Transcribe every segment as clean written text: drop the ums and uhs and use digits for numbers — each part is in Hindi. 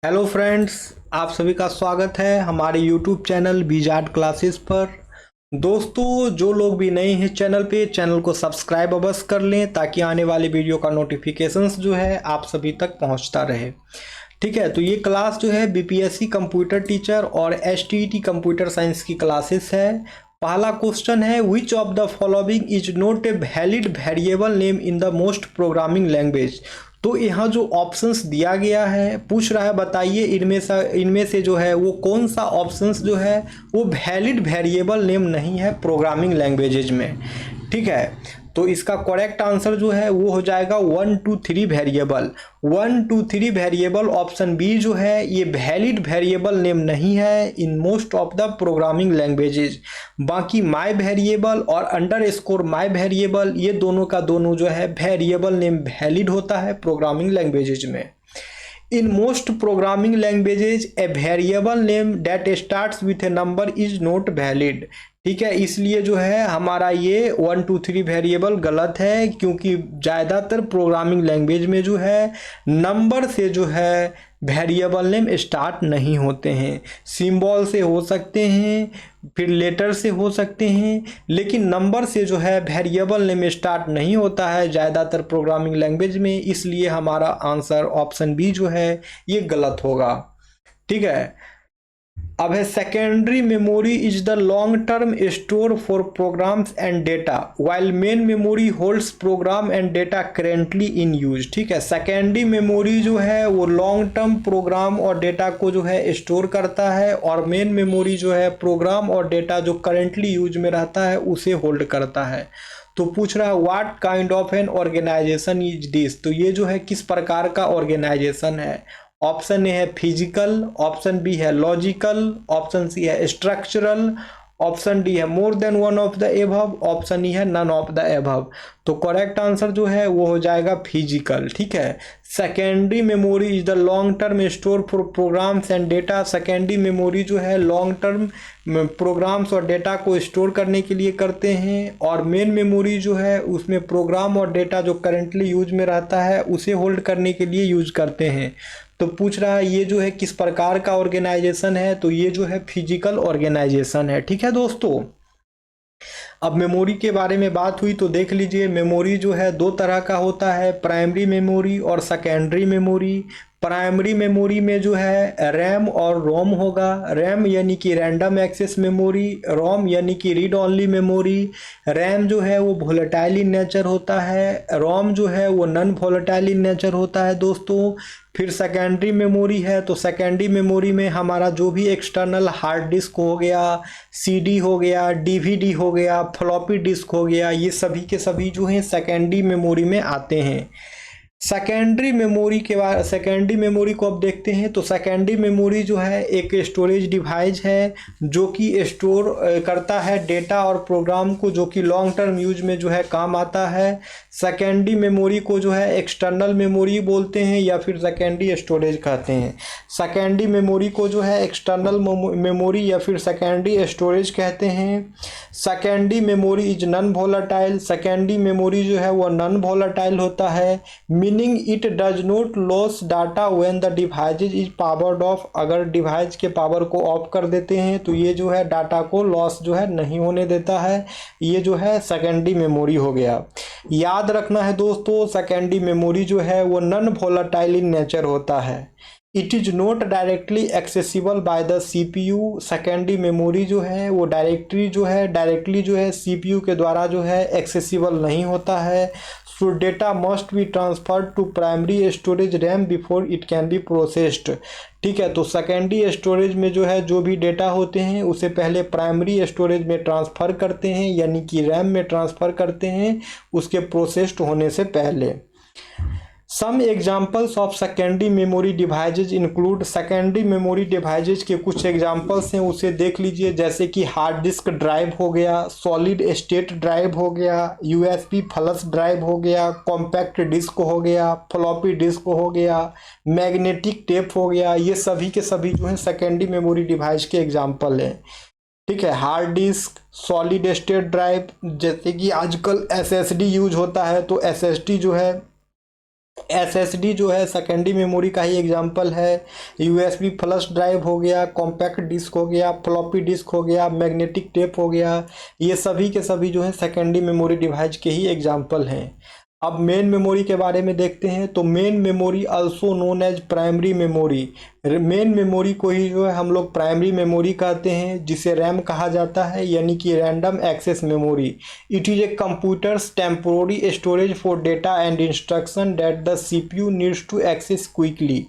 हेलो फ्रेंड्स, आप सभी का स्वागत है हमारे यूट्यूब चैनल बीजार्ट क्लासेस पर। दोस्तों, जो लोग भी नए हैं चैनल को सब्सक्राइब अवश्य कर लें ताकि आने वाले वीडियो का नोटिफिकेशंस जो है आप सभी तक पहुंचता रहे। ठीक है, तो ये क्लास जो है बीपीएससी कंप्यूटर टीचर और एसटीईटी कंप्यूटर साइंस की क्लासेस है। पहला क्वेश्चन है, which of the following is not a valid variable name in the most programming language. तो यहाँ जो ऑप्शंस दिया गया है, पूछ रहा है बताइए इनमें से जो है वो कौन सा ऑप्शंस जो है वो वैलिड वेरिएबल नेम नहीं है प्रोग्रामिंग लैंग्वेजेज में। ठीक है, तो इसका करेक्ट आंसर जो है वो हो जाएगा 1 2 3 वेरिएबल। 1 2 3 वेरिएबल ऑप्शन बी जो है ये वैलिड वेरिएबल नेम नहीं है in most of the programming languages. बाकी माई वेरिएबल और अंडरस्कोर माई वेरिएबल ये दोनों का दोनों जो है वेरिएबल नेम वैलिड होता है प्रोग्रामिंग लैंग्वेजेज में। In most programming languages, a variable name that starts with a number is not valid। ठीक है, इसलिए जो है हमारा ये 1 2 3 वेरिएबल गलत है, क्योंकि ज़्यादातर प्रोग्रामिंग लैंग्वेज में जो है नंबर से जो है वेरिएबल नेम स्टार्ट नहीं होते हैं। सिंबल से हो सकते हैं, फिर लेटर से हो सकते हैं, लेकिन नंबर से जो है वेरिएबल नेम स्टार्ट नहीं होता है ज़्यादातर प्रोग्रामिंग लैंग्वेज में। इसलिए हमारा आंसर ऑप्शन बी जो है ये गलत होगा। ठीक है, अब है secondary memory is the long term store for programs and data while main memory holds program and data currently in use. ठीक है, सेकेंडरी मेमोरी जो है वो लॉन्ग टर्म प्रोग्राम और डेटा को जो है स्टोर करता है, और मेन मेमोरी जो है प्रोग्राम और डेटा जो करेंटली यूज में रहता है उसे होल्ड करता है। तो पूछ रहा है what kind of an organization is this. तो ये जो है किस प्रकार का ऑर्गेनाइजेशन है। ऑप्शन ए है फिजिकल, ऑप्शन बी है लॉजिकल, ऑप्शन सी है स्ट्रक्चरल, ऑप्शन डी है more than one of the above, option E है नन ऑफ द एबव। तो करेक्ट आंसर जो है वो हो जाएगा फिजिकल। ठीक है, secondary memory is the long term store for programs and data. Secondary memory जो है लॉन्ग टर्म प्रोग्राम्स और डेटा को स्टोर करने के लिए करते हैं, और मेन मेमोरी जो है उसमें प्रोग्राम और डेटा जो करेंटली यूज में रहता है उसे होल्ड करने के लिए यूज करते हैं। तो पूछ रहा है ये जो है किस प्रकार का ऑर्गेनाइजेशन है। तो ये जो है फिजिकल ऑर्गेनाइजेशन है। ठीक है दोस्तों, अब मेमोरी के बारे में बात हुई तो देख लीजिए, मेमोरी जो है दो तरह का होता है, प्राइमरी मेमोरी और सेकेंडरी मेमोरी। प्राइमरी मेमोरी में जो है रैम और रोम होगा। रैम यानी कि रैंडम एक्सेस मेमोरी, रोम यानी कि रीड ओनली मेमोरी। रैम जो है वो वोलेटाइल इन नेचर होता है, रोम जो है वो नॉन वोलेटाइल इन नेचर होता है दोस्तों। फिर सेकेंडरी मेमोरी है, तो सेकेंडरी मेमोरी में हमारा जो भी एक्सटर्नल हार्ड डिस्क हो गया, सीडी हो गया, डीवीडी हो गया, फ्लॉपी डिस्क हो गया, ये सभी के सभी जो हैं सेकेंडरी मेमोरी में आते हैं। सेकेंडरी मेमोरी के बाद सेकेंडरी मेमोरी को अब देखते हैं। तो सेकेंडरी मेमोरी जो है एक स्टोरेज डिवाइस है जो कि स्टोर करता है डेटा और प्रोग्राम को, जो कि लॉन्ग टर्म यूज में जो है काम आता है। सेकेंडरी मेमोरी को जो है एक्सटर्नल मेमोरी बोलते हैं या फिर सेकेंडरी स्टोरेज कहते हैं। सेकेंडरी मेमोरी को जो है एक्सटर्नल मेमोरी या फिर सेकेंडरी स्टोरेज कहते हैं। Secondary memory is non volatile. Secondary memory जो है वो नॉन वोलेटाइल होता है, meaning it does not loss data when the device is powered of. अगर डिवाइस के पावर को ऑफ कर देते हैं तो ये जो है डाटा को लॉस जो है नहीं होने देता है। ये जो है सेकेंडरी मेमोरी हो गया। याद रखना है दोस्तों, सेकेंडरी मेमोरी जो है वो नॉन वोलेटाइल इन नेचर होता है। It is not directly accessible by the CPU। Secondary memory जो है वो डायरेक्टली जो है CPU के द्वारा जो है एक्सेसिबल नहीं होता है। So data must be transferred to primary storage RAM before it can be processed. ठीक है, तो सेकेंडरी स्टोरेज में जो है जो भी डेटा होते हैं उसे पहले प्राइमरी स्टोरेज में ट्रांसफ़र करते हैं, यानी कि रैम में ट्रांसफ़र करते हैं उसके प्रोसेस्ड होने से पहले। Some examples of secondary memory devices include. Secondary memory devices के कुछ एग्जाम्पल्स हैं उसे देख लीजिए, जैसे कि हार्ड डिस्क ड्राइव हो गया, सॉलिड स्टेट ड्राइव हो गया, USB फ्लश ड्राइव हो गया, कॉम्पैक्ट डिस्क हो गया, फ्लॉपी डिस्क हो गया, मैग्नेटिक टेप हो गया। ये सभी के सभी जो है सेकेंडरी मेमोरी डिवाइस के एग्जाम्पल हैं। ठीक है, hard disk, solid state drive, जैसे कि आजकल SSD यूज होता है तो SSD जो है SSD जो है सेकेंडरी मेमोरी का ही एग्जांपल है। USB फ्लश ड्राइव हो गया, कॉम्पैक्ट डिस्क हो गया, फ्लॉपी डिस्क हो गया, मैग्नेटिक टेप हो गया, ये सभी के सभी जो है सेकेंडरी मेमोरी डिवाइस के ही एग्जांपल हैं। अब मेन मेमोरी के बारे में देखते हैं। तो main memory also known as primary memory, main memory को ही जो है हम लोग प्राइमरी मेमोरी कहते हैं, जिसे रैम कहा जाता है, यानी कि random access memory. It is a computer's temporary storage for data and instruction that the CPU needs to access quickly.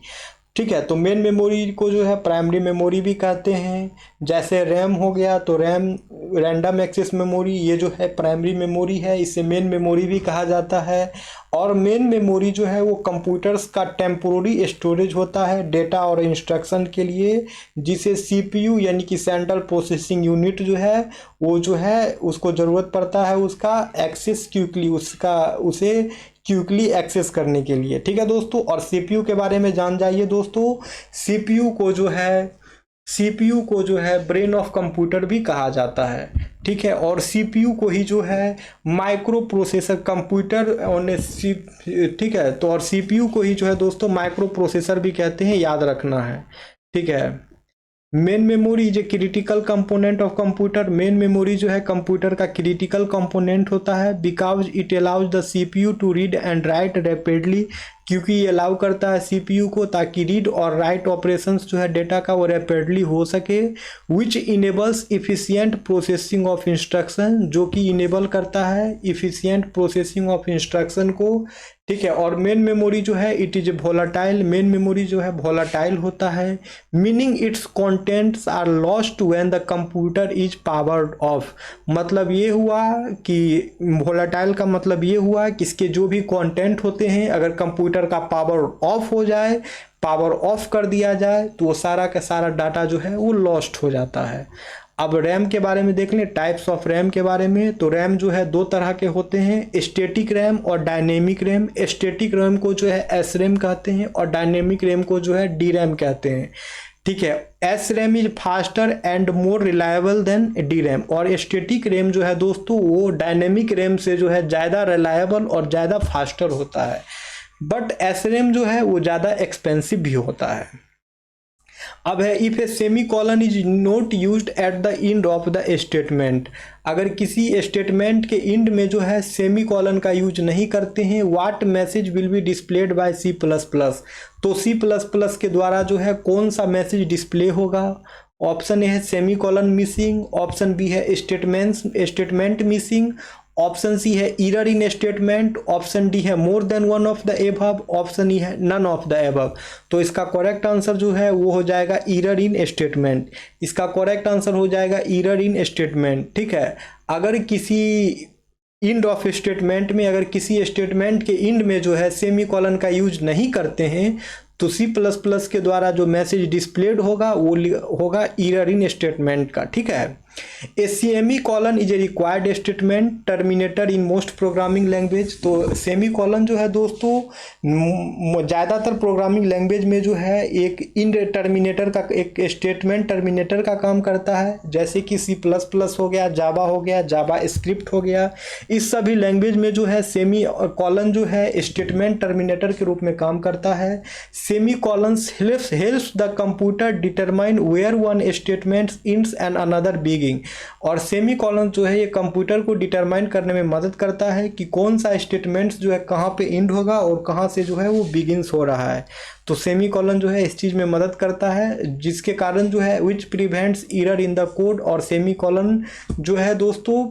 ठीक है, तो मेन मेमोरी को जो है प्राइमरी मेमोरी भी कहते हैं। जैसे रैम हो गया, तो रैम रैंडम एक्सेस मेमोरी, ये जो है प्राइमरी मेमोरी है, इसे मेन मेमोरी भी कहा जाता है। और मेन मेमोरी जो है वो कंप्यूटर्स का टेम्पोररी स्टोरेज होता है डेटा और इंस्ट्रक्शन के लिए, जिसे CPU यानी कि सेंट्रल प्रोसेसिंग यूनिट जो है वो जो है उसको ज़रूरत पड़ता है उसका एक्सेस क्विकली, उसे क्विकली एक्सेस करने के लिए। ठीक है दोस्तों, और CPU के बारे में जान जाइए दोस्तों। CPU को जो है ब्रेन ऑफ कंप्यूटर भी कहा जाता है। ठीक है, और CPU को ही जो है माइक्रो प्रोसेसर कंप्यूटर ठीक है, तो और CPU को ही जो है दोस्तों माइक्रो प्रोसेसर भी कहते हैं, याद रखना है। ठीक है, main memory is a critical component of computer. Main memory जो है कंप्यूटर का क्रिटिकल कंपोनेंट होता है, because it allows the CPU to read and write rapidly, क्योंकि ये अलाउ करता है CPU को ताकि रीड और राइट ऑपरेशंस जो है डेटा का वो रैपिडली हो सके। विच enables efficient processing of instruction, जो कि इनेबल करता है इफिशियंट प्रोसेसिंग ऑफ इंस्ट्रक्शन को। ठीक है, और मेन मेमोरी जो है it is volatile, main memory जो है वोलाटाइल होता है, meaning its contents are lost when the computer is powered off. मतलब ये हुआ कि वोलाटाइल का मतलब ये हुआ कि इसके जो भी कंटेंट होते हैं अगर कंप्यूटर का पावर ऑफ हो जाए, पावर ऑफ कर दिया जाए, तो वो सारा का सारा डाटा जो है वो लॉस्ट हो जाता है। अब रैम के बारे में देख लें, टाइप्स ऑफ रैम के बारे में। तो रैम जो है दो तरह के होते हैं, स्टैटिक रैम और डायनेमिक रैम। स्टैटिक रैम को जो है SRAM कहते हैं और डायनेमिक रैम को जो है DRAM कहते हैं। ठीक है, SRAM is faster and more reliable then DRAM, और स्टैटिक रैम जो है दोस्तों वो डायनेमिक रैम से जो है ज़्यादा रिलायबल और ज़्यादा फास्टर होता है। बट SRAM जो है वो ज़्यादा एक्सपेंसिव भी होता है। अब है if a semi colon is not used at the end of the statement, अगर किसी स्टेटमेंट के एंड में जो है सेमी कॉलन का यूज नहीं करते हैं, what message will be displayed by C++, तो C++ के द्वारा जो है कौन सा मैसेज डिस्प्ले होगा। ऑप्शन ए है semicolon missing, option B है स्टेटमेंट मिसिंग, ऑप्शन सी है error in statement, option D है more than one of the above, option E है नन ऑफ द एबव। तो इसका करेक्ट आंसर जो है वो हो जाएगा एरर इन स्टेटमेंट। इसका करेक्ट आंसर हो जाएगा एरर इन स्टेटमेंट। ठीक है, अगर किसी इंड ऑफ स्टेटमेंट में, अगर किसी स्टेटमेंट के इंड में जो है सेमी कॉलन का यूज नहीं करते हैं, तो C++ के द्वारा जो मैसेज डिस्प्लेड होगा वो होगा एरर इन स्टेटमेंट का। ठीक है, a semi colon is a required statement terminator in most programming language. तो सेमी कॉलन जो है दोस्तों ज़्यादातर प्रोग्रामिंग लैंग्वेज में जो है एक इंड टर्मिनेटर का, एक स्टेटमेंट टर्मिनेटर का काम करता है, जैसे कि C++ हो गया, जावा हो गया, जावा स्क्रिप्ट हो गया। इस सभी लैंग्वेज में जो है सेमी कॉलन जो है स्टेटमेंट टर्मिनेटर के रूप में काम करता है। Semicolons helps the computer determine where one statement ends and another begin, और सेमी कॉलन जो है ये कंप्यूटर को डिटरमाइन करने में मदद करता है कि कौन सा स्टेटमेंट्स जो है कहाँ पे एंड होगा और कहाँ से जो है वो बिगिंस हो रहा है। तो सेमी कॉलन जो है इस चीज़ में मदद करता है, जिसके कारण जो है which prevents error in the code, और सेमी कॉलन जो है दोस्तों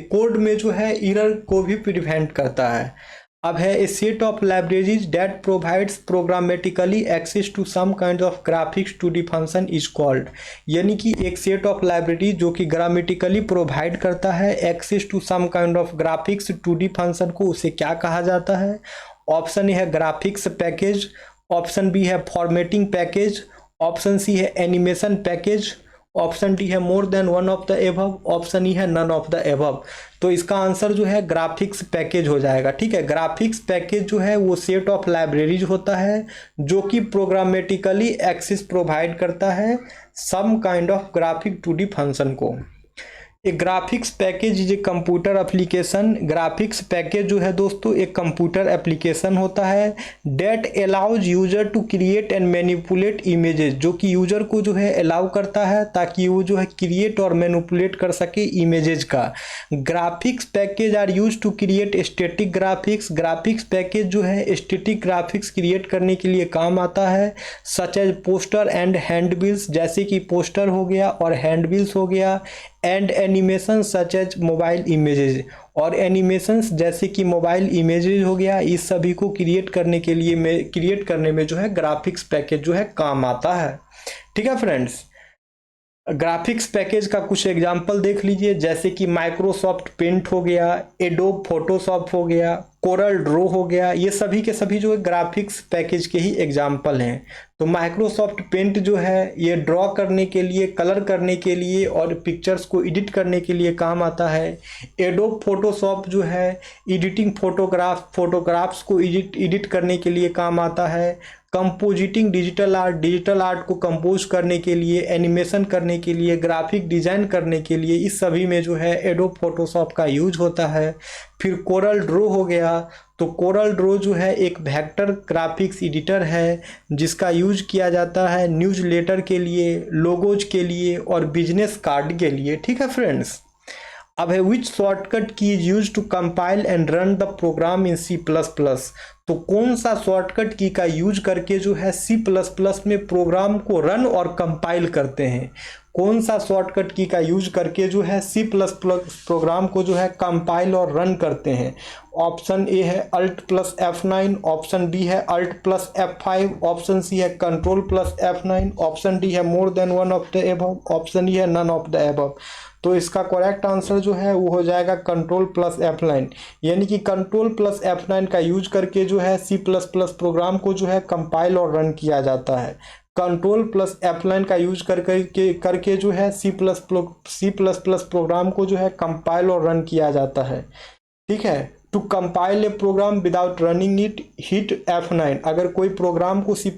कोड में जो है एरर को भी प्रिवेंट करता है। अब है a set of libraries that provides programmatically access to some kind of graphics to the function is called, यानी कि एक सेट ऑफ लाइब्रेरी जो कि ग्रामेटिकली प्रोवाइड करता है access to some kind of graphics two D function को, उसे क्या कहा जाता है। ऑप्शन ए है ग्राफिक्स पैकेज, ऑप्शन बी है फॉर्मेटिंग पैकेज, ऑप्शन सी है एनिमेशन पैकेज, ऑप्शन डी है more than one of the above, option E है नन ऑफ द एबव। तो इसका आंसर जो है ग्राफिक्स पैकेज हो जाएगा। ठीक है, ग्राफिक्स पैकेज जो है वो सेट ऑफ लाइब्रेरीज होता है जो कि प्रोग्रामेटिकली एक्सेस प्रोवाइड करता है some kind of graphic two D function को। एक graphics package is a computer application. Graphics package जो है दोस्तों एक कंप्यूटर एप्लीकेशन होता है that allows user to create and manipulate images, जो कि यूजर को जो है अलाउ करता है ताकि वो जो है क्रिएट और मैनिपुलेट कर सके इमेजेस का। Graphics package are use to create static graphics. Graphics package जो है स्टैटिक ग्राफिक्स क्रिएट करने के लिए काम आता है, such as poster and handbills, जैसे कि पोस्टर हो गया और हैंडबिल्स हो गया, and animation such as mobile images, और एनिमेशंस जैसे कि मोबाइल इमेजेस हो गया। इस सभी को क्रिएट करने में जो है ग्राफिक्स पैकेज जो है काम आता है। ठीक है फ्रेंड्स, ग्राफिक्स पैकेज का कुछ एग्जांपल देख लीजिए, जैसे कि माइक्रोसॉफ्ट पेंट हो गया, एडोब फोटोशॉप हो गया, कोरल ड्रो हो गया। ये सभी के सभी जो है ग्राफिक्स पैकेज के ही एग्जांपल हैं। तो माइक्रोसॉफ्ट पेंट जो है ये ड्रॉ करने के लिए, कलर करने के लिए और पिक्चर्स को एडिट करने के लिए काम आता है। एडोब फोटोशॉप जो है एडिटिंग फोटोग्राफ्स को एडिट करने के लिए काम आता है। कंपोजिटिंग डिजिटल आर्ट को कंपोज करने के लिए, एनिमेशन करने के लिए, ग्राफिक डिजाइन करने के लिए, इस सभी में जो है एडोब फोटोशॉप का यूज होता है। फिर कोरल ड्रो हो गया, तो कोरल ड्रो जो है एक वेक्टर ग्राफिक्स एडिटर है जिसका यूज किया जाता है न्यूज़लेटर के लिए, लोगोज के लिए और बिजनेस कार्ड के लिए। ठीक है फ्रेंड्स, अब है which shortcut key is use to compile and run the program in C++। तो कौन सा शॉर्टकट की का यूज करके जो है C++ में प्रोग्राम को रन और कंपाइल करते हैं। कौन सा शॉर्टकट की का यूज करके जो है C++ प्रोग्राम को जो है कंपाइल और रन करते हैं। ऑप्शन ए है Alt+F9, ऑप्शन बी है Alt+F5, ऑप्शन सी है Ctrl+F9, ऑप्शन डी है more than one of the above, option E है नन ऑफ द एबव। तो इसका करेक्ट आंसर जो है वो हो जाएगा Ctrl+F9, यानी कि Ctrl+F9 का यूज करके जो है C++ प्रोग्राम को जो है कंपाइल और रन किया जाता है। Ctrl+F9 का यूज करके जो है C++ प्रोग्राम को जो है कंपाइल और रन किया जाता है। ठीक है, to compile a program without running it hit F9। अगर कोई प्रोग्राम को C++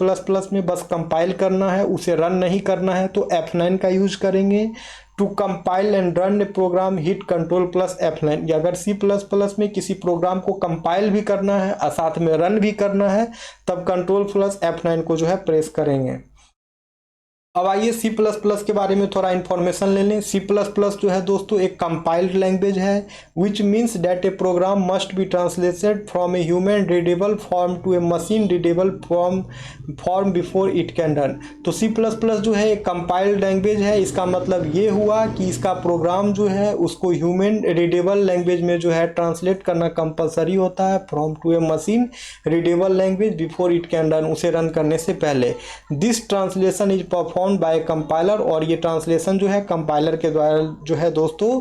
में बस कंपाइल करना है, उसे रन नहीं करना है, तो F9 का यूज करेंगे। To compile and run a program hit Ctrl+F9। अगर C++ में किसी प्रोग्राम को कंपाइल भी करना है और साथ में रन भी करना है, तब Ctrl+F9 को जो है प्रेस करेंगे। अब आइए C++ के बारे में थोड़ा इन्फॉर्मेशन ले लें। C++ जो है दोस्तों एक कंपाइल्ड लैंग्वेज है which means that a program must be translated from a human readable form to a machine readable form before it can run. तो C++ जो है एक कंपाइल्ड लैंग्वेज है। इसका मतलब ये हुआ कि इसका प्रोग्राम जो है उसको ह्यूमन रीडेबल लैंग्वेज में जो है ट्रांसलेट करना कंपलसरी होता है, from to a machine readable language before it can run, उसे रन करने से पहले। This translation is perform by compiler, और ये ट्रांसलेशन जो है कंपाइलर के द्वारा जो है दोस्तों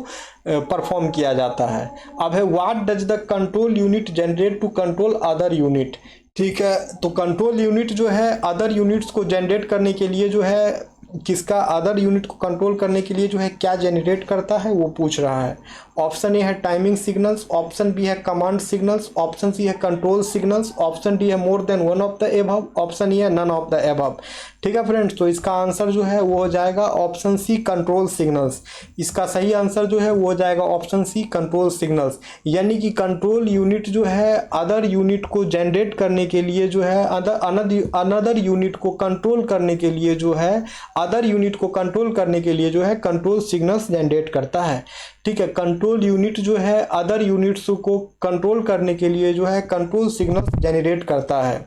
परफॉर्म किया जाता है। अब है what does the control unit generate to control other unit. ठीक है, तो कंट्रोल यूनिट जो है अदर यूनिट्स को जनरेट करने के लिए जो है किसका अदर यूनिट को कंट्रोल करने के लिए जो है क्या जनरेट करता है वो पूछ रहा है। ऑप्शन ए है टाइमिंग सिग्नल्स, ऑप्शन बी है कमांड सिग्नल्स, ऑप्शन सी है कंट्रोल सिग्नल्स, ऑप्शन डी है more than one of the above, option E है नन ऑफ द एबव। ठीक है फ्रेंड्स, तो इसका आंसर जो है वो हो जाएगा ऑप्शन सी कंट्रोल सिग्नल्स। इसका सही आंसर जो है वो हो जाएगा ऑप्शन सी कंट्रोल सिग्नल्स, यानी कि कंट्रोल यूनिट जो है अदर यूनिट को जनरेट करने के लिए जो है अनदर यूनिट को कंट्रोल करने के लिए जो है अदर यूनिट को कंट्रोल करने के लिए जो है कंट्रोल सिग्नल्स जनरेट करता है। ठीक है, कंट्रोल यूनिट जो है अदर यूनिट्स को कंट्रोल करने के लिए जो है कंट्रोल सिग्नल्स जनरेट करता है।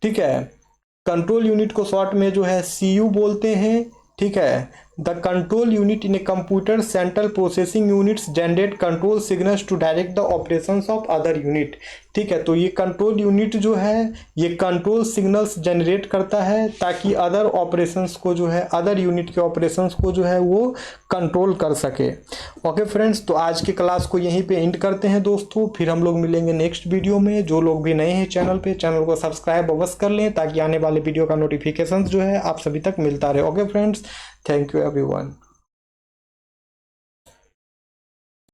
ठीक है, कंट्रोल यूनिट को शॉर्ट में जो है CU बोलते हैं। ठीक है, the control unit in a computer central processing units generate control signals to direct the operations of other unit. ठीक है, तो ये कंट्रोल यूनिट जो है ये कंट्रोल सिग्नल्स जनरेट करता है ताकि अदर ऑपरेशंस को जो है अदर यूनिट के ऑपरेशंस को जो है वो कंट्रोल कर सके। ओके फ्रेंड्स, तो आज की क्लास को यहीं पे एंड करते हैं दोस्तों, फिर हम लोग मिलेंगे नेक्स्ट वीडियो में। जो लोग भी नए हैं चैनल पे, चैनल को सब्सक्राइब अवश्य कर लें ताकि आने वाले वीडियो का नोटिफिकेशन जो है आप सभी तक मिलता रहे। Okay friends, thank you everyone.